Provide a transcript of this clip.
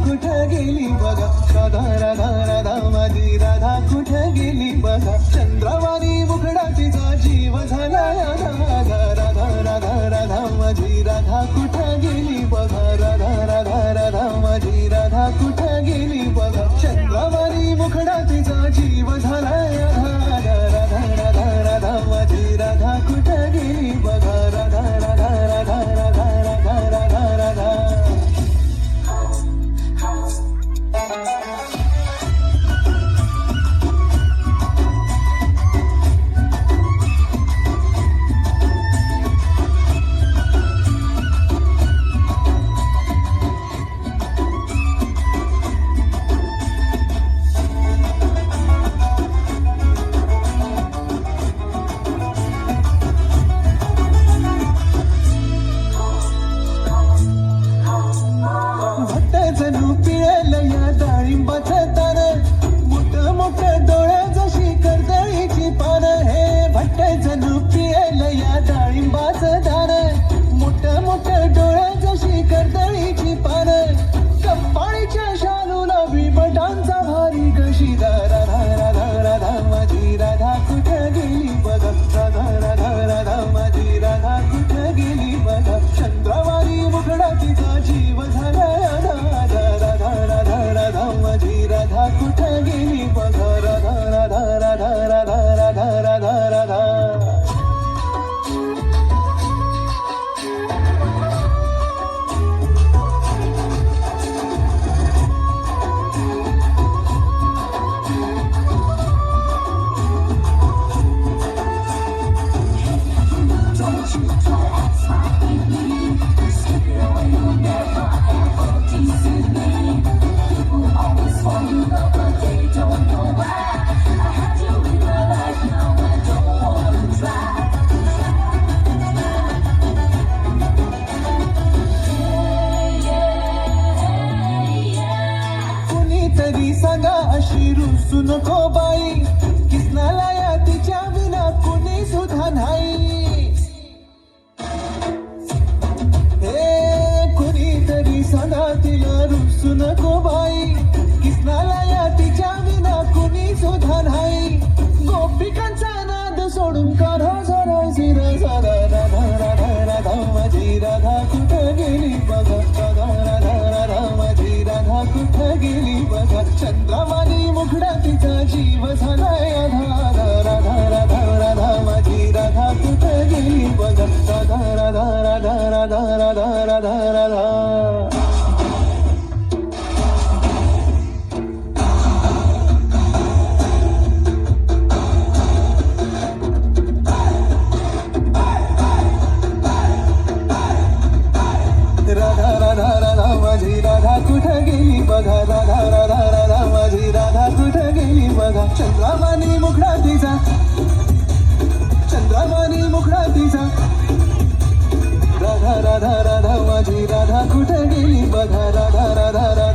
कुठं गेली बघा, राधा राधा राधा माझी राधा कुठं गेली बघा. चंद्रवाणी मुखडा तिचा जीव झाला राधा राधा राधा राधा माझी राधा कुठं गेली बघा, राधा राधा राधा माझी राधा कुठं गेली बघा. चंद्रवाणी मुखडा तिचा जीव झाला राधा राधा राधा राधा माझी राधा कुठं गेली बघा, राधा राधा राधा राधा राधा राधा राधा. जणू पिळेल या डाळिंबाचं दान, मोठं मोठं डोळ्या जशी कर्दळीची पानं. हे भट्ट जणू पिळेल या डाळिंबाचं दान, मोठं मोठं डोळ्या जशी कर्दळीची पानं. कपाळीच्या शालूला बिबटांचा भारी कशी राधा राधा राधा माझी राधा कुठं गेली बघा, राधा राधा राधा माझी राधा कुठं गेली बघा. चंद्रवाणी मुखडा तिचा जीव झाला माझी राधा कुठं गेली बघा, राधा राधा राधा राधा राधा राधा राधा. तरी सांगा अशी रुसू नको बाई, किसनाला या तिच्या विना कुणी सुद्धा नाही. हे कुणी तरी सांगा तिला रुसू नको बाई, किसनाला या तिच्या विना कुणी सुद्धा नाही. गोपिकांचा नाद सोडून काढा जरा जिरा जरा, राधा राधा राधा माझी राधा कुठं गेली बघा, राधा राधा राधा माझी राधा कुठं गेली बघा. चंद्रवाणी मुखडा तिचा जीव झालाय राधा राधा राधा राधा माझी राधा कुठं गेली बघा, राधा राधा राधा राधा राधा राधा राधा. राधा राधा राधा माझी राधा कुठं गेली बघा, राधा राधा राधा माझी राधा कुठं गेली बघा. चंद्रवाणी मुखडा तिचा, चंद्रवाणी मुखडा तिचा, राधा राधा राधा माझी राधा कुठं गेली बघा, राधा राधा राधा.